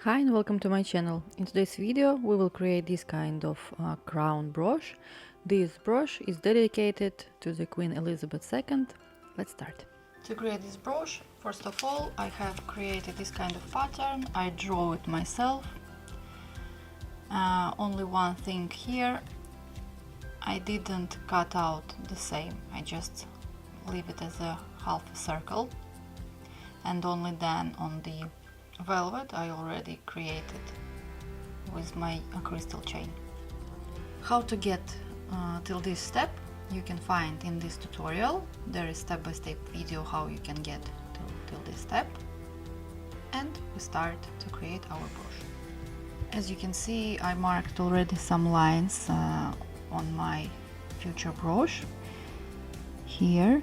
Hi and welcome to my channel. In today's video we will create this kind of crown brooch. This brooch is dedicated to the Queen Elizabeth II. Let's start. To create this brooch, first of all, I have created this kind of pattern. I draw it myself. Only one thing here, I didn't cut out the same. I just leave it as a half circle, and only then on the velvet I already created with my crystal chain. How to get till this step you can find in this tutorial. There is step-by-step video how you can get till this step, and we start to create our brooch. As you can see, I marked already some lines on my future brooch, here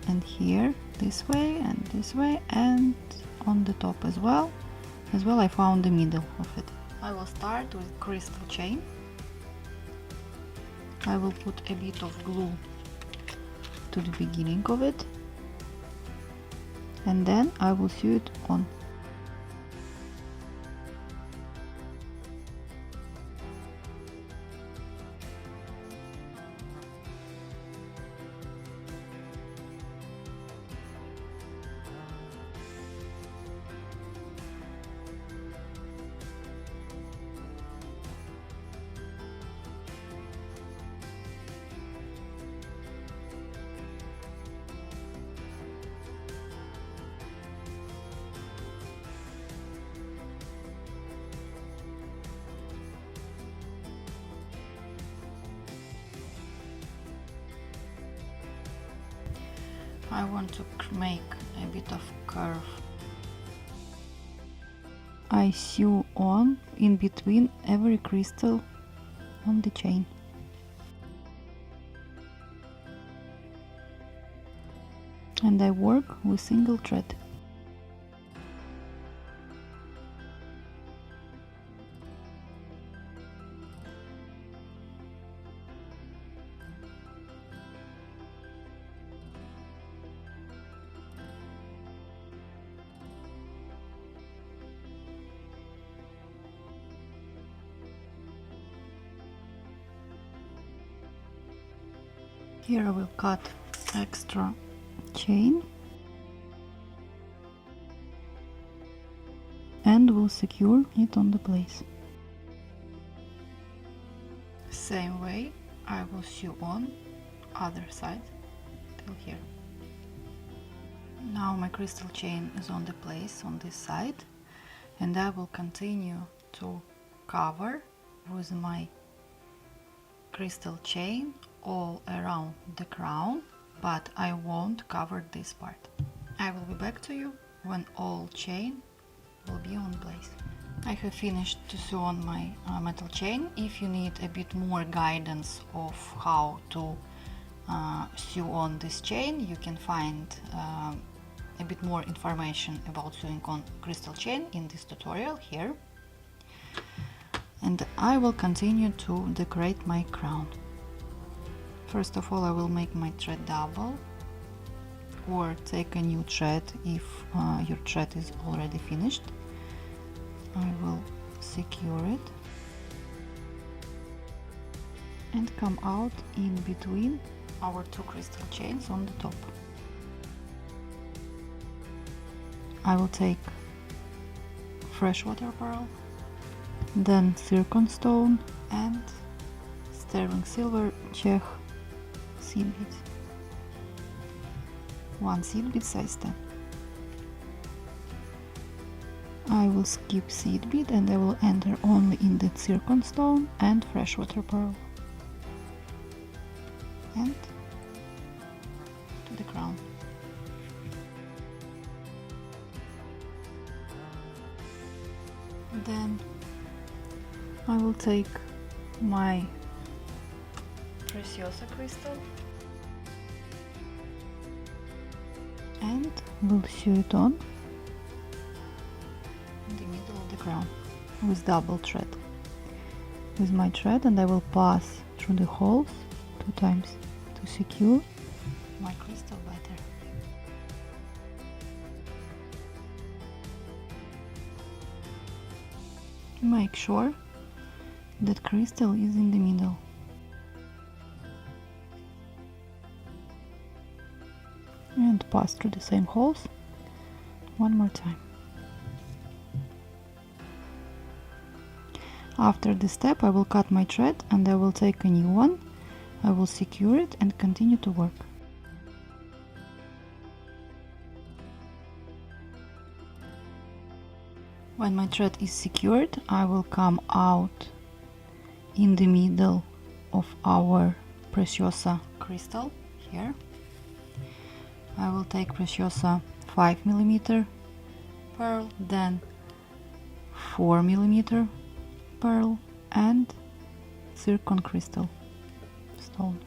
and here, this way and this way, and on the top as well. I found the middle of it. I will start with crystal chain. I will put a bit of glue to the beginning of it, and then I will sew it on. I want to make a bit of curve. I sew on in between every crystal on the chain. And I work with single thread. Here I will cut extra chain and will secure it on the place. Same way I will sew on other side till here. Now my crystal chain is on the place on this side, and I will continue to cover with my crystal chain all around the crown, but I won't cover this part. I will be back to you when all chain will be on place. I have finished to sew on my metal chain. If you need a bit more guidance of how to sew on this chain, you can find a bit more information about sewing on crystal chain in this tutorial here. And I will continue to decorate my crown. First of all, I will make my thread double, or take a new thread if your thread is already finished. I will secure it and come out in between our two crystal chains on the top. I will take Freshwater Pearl, then Zircon stone and sterling silver Czech seed bead. One seed bead size 10. I will skip seed bead and I will enter only in the Zircon stone and Freshwater Pearl. And to the crown. Then I will take my Preciosa crystal and will sew it on in the middle of the crown with double thread with my thread, and I will pass through the holes 2 times to secure my crystal better. Make sure that crystal is in the middle. And pass through the same holes one more time. After this step I will cut my thread and I will take a new one. I will secure it and continue to work. When my thread is secured, I will come out in the middle of our Preciosa crystal here. I will take Preciosa 5mm pearl, then 4mm pearl and Zircon crystal stone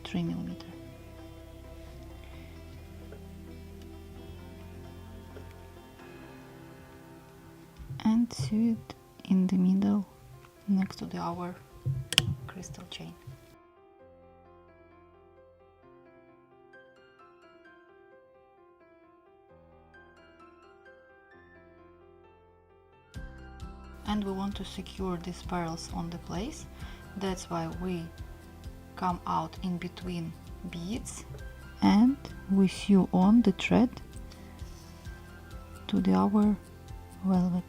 3mm. And sew it in the middle next to our crystal chain. And we want to secure these pearls on the place. That's why we come out in between beads and we sew on the thread to our velvet.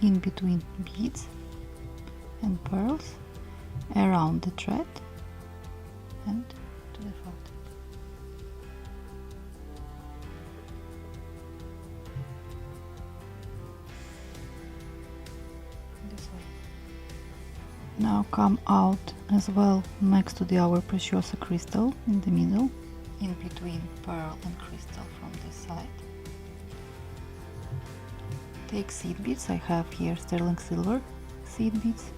In between beads and pearls, around the thread and to the fold. This way. Now come out as well next to our Preciosa crystal in the middle, in between pearl and crystal from this side. Take seed beads. I have here sterling silver seed beads.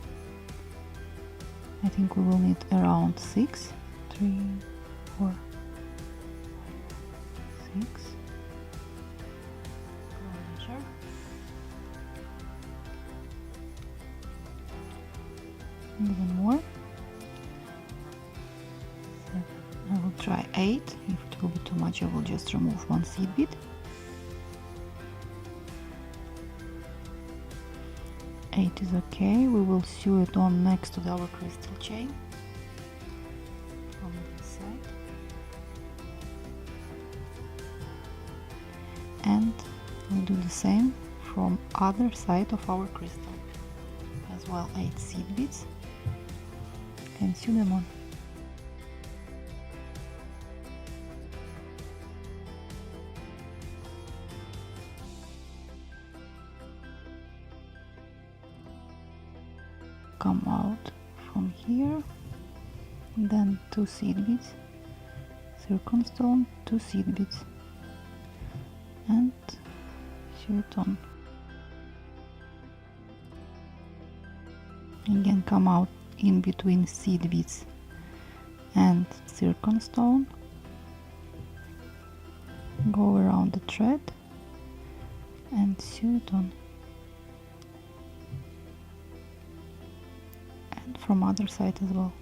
I think we will need around 6, 3, 4, 6. Measure. Even more. 7. I will try 8. If it will be too much, I will just remove one seed bead. 8 is okay. We will sew it on next to our crystal chain from this side, and we'll do the same from other side of our crystal as well. 8 seed beads and sew them on. Come out from here, then 2 seed beads, Zircon stone, 2 seed beads, and sew it on. Again, come out in between seed beads and Zircon stone, go around the thread and sew it on. From other side as well.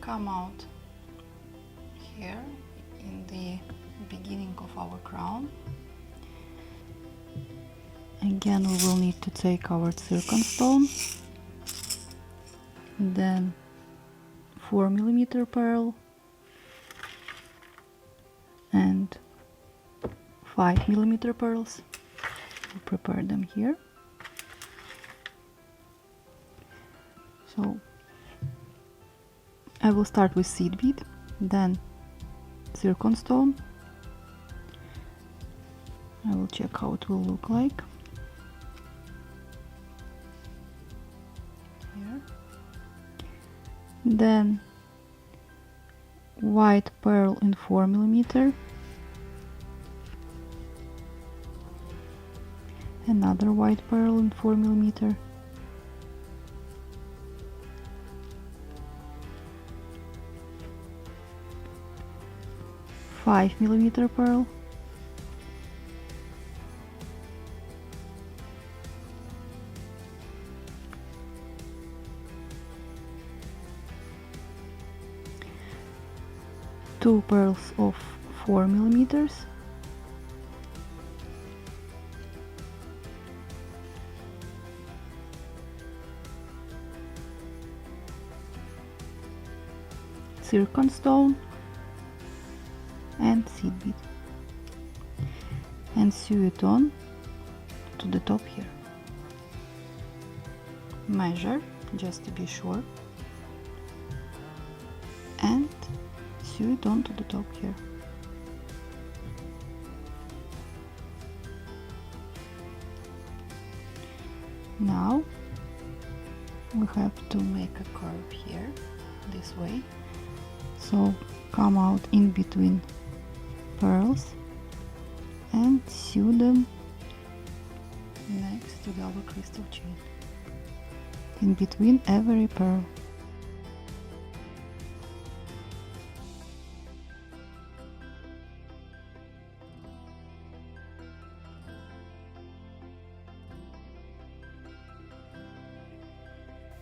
Come out here in the beginning of our crown. Again, we will need to take our Zircon stone, then 4mm pearl and 5mm pearls. We'll prepare them here. So I will start with seed bead, then Zircon stone. I will check how it will look like. Here. Then white pearl in 4mm. Another white pearl in 4mm, $5mm pearl, 2 pearls of 4 millimeters, zircon stone and seed bead, and sew it on to the top here. Measure just to be sure and sew it on to the top here. Now we have to make a curve here this way, so come out in between pearls and sew them next to the double crystal chain in between every pearl.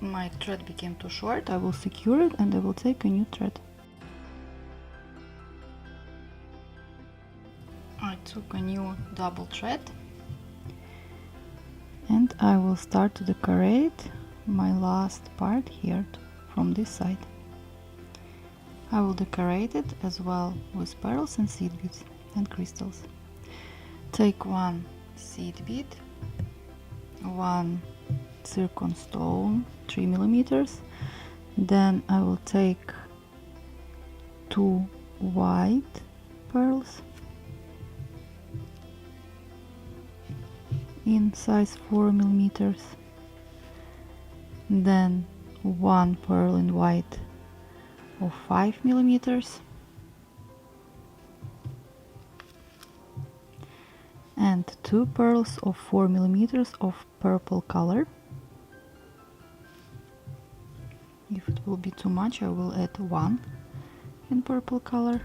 My thread became too short. I will secure it and I will take a new thread. I took a new double thread and I will start to decorate my last part here from this side. I will decorate it as well with pearls and seed beads and crystals. Take one seed bead, one zircon stone 3 millimeters, then I will take 2 white pearls in size 4 millimeters, then 1 pearl in white of 5 millimeters, and 2 pearls of 4 millimeters of purple color. If it will be too much, I will add 1 in purple color.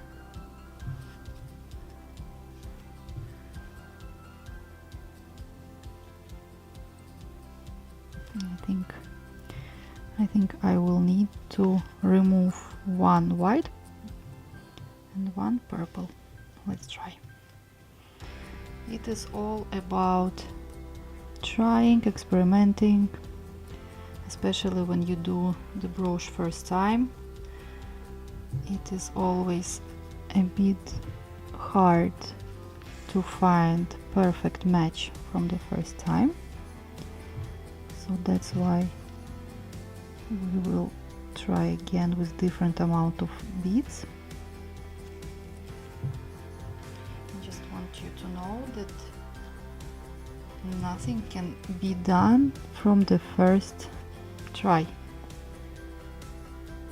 I think I will need to remove 1 white and 1 purple. Let's try. It is all about trying, experimenting, especially when you do the brooch first time. It is always a bit hard to find perfect match from the first time, so that's why we will try again with different amount of beads. I just want you to know that nothing can be done from the first try.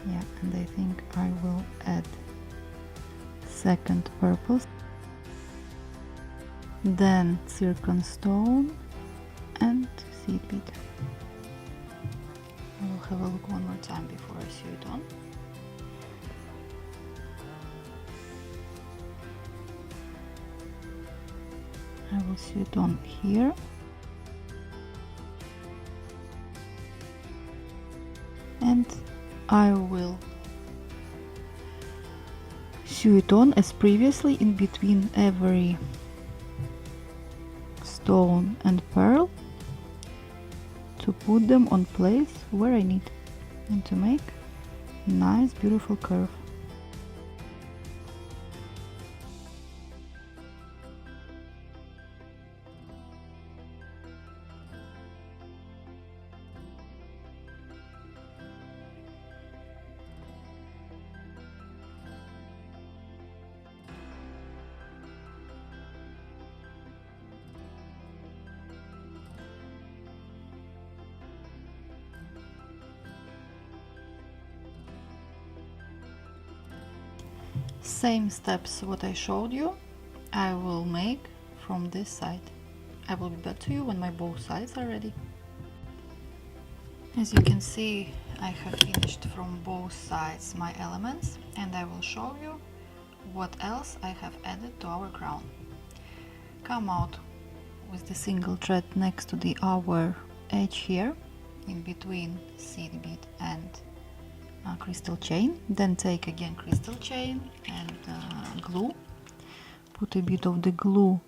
Yeah, and I think I will add second purple, then zircon stone and seed bead. I will have a look one more time before I sew it on. I will sew it on here. And I will sew it on as previously in between every stone and pearl to put them on place where I need and to make a nice beautiful curve. Same steps what I showed you, I will make from this side. I will be back to you when my both sides are ready. As you can see, I have finished from both sides my elements, and I will show you what else I have added to our crown. Come out with the single thread next to our edge here, in between seed bead and crystal chain. Then take again crystal chain and glue. Put a bit of the glue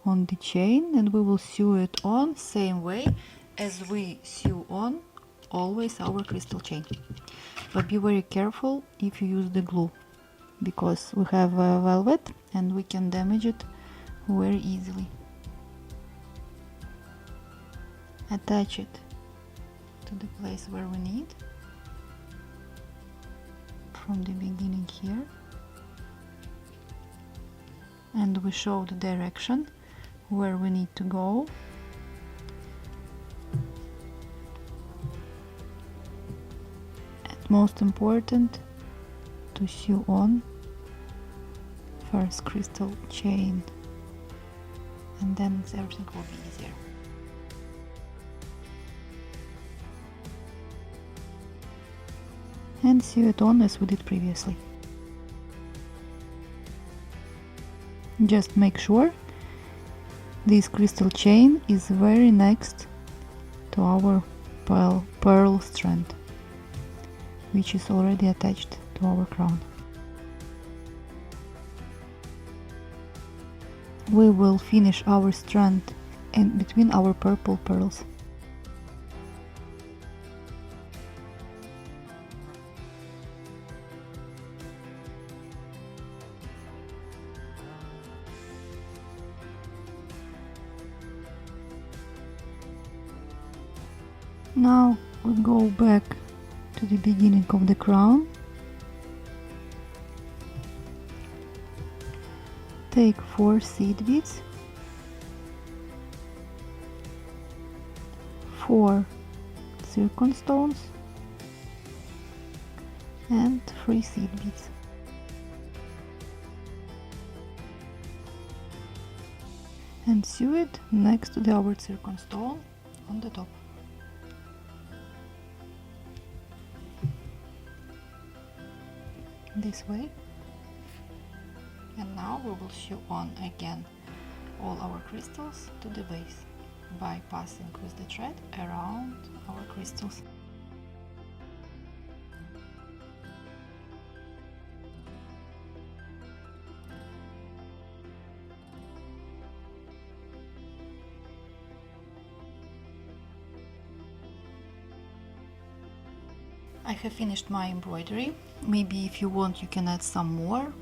on the chain and we will sew it on same way as we sew on always our crystal chain. But be very careful if you use the glue, because we have velvet and we can damage it very easily. Attach it to the place where we need from the beginning here, and we show the direction where we need to go. And most important, to sew on first crystal chain, and then everything will be easier. And sew it on as we did previously. Just make sure this crystal chain is very next to our pearl strand, which is already attached to our crown. We will finish our strand in between our purple pearls. Now we go back to the beginning of the crown. Take 4 seed beads, 4 zircon stones and 3 seed beads. And sew it next to our zircon stone on the top. This way. And now we will sew on again all our crystals to the base by passing with the thread around our crystals. I have finished my embroidery. Maybe if you want you can add some more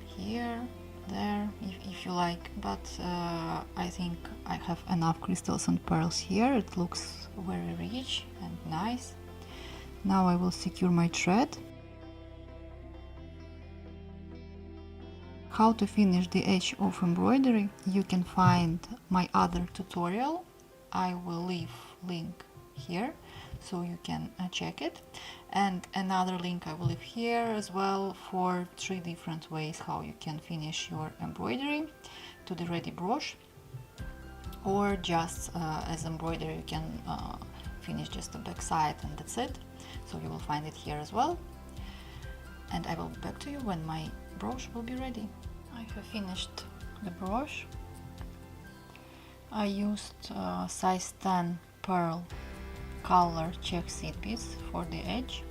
here, there, if you like, but I think I have enough crystals and pearls here. It looks very rich and nice. Now I will secure my thread. How to finish the edge of embroidery, you can find my other tutorial. I will leave link here so you can check it, and another link I will leave here as well for 3 different ways how you can finish your embroidery to the ready brooch, or just as embroidery you can finish just the back side and that's it. So you will find it here as well, and I will be back to you when my brooch will be ready. I have finished the brooch. I used size 10 pearl color check seed beads for the edge.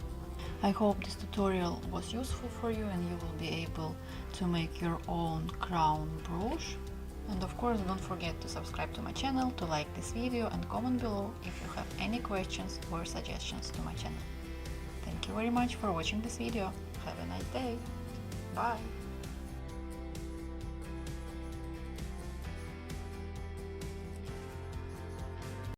I hope this tutorial was useful for you and you will be able to make your own crown brooch. And of course, don't forget to subscribe to my channel, to like this video and comment below if you have any questions or suggestions to my channel. Thank you very much for watching this video. Have a nice day. Bye.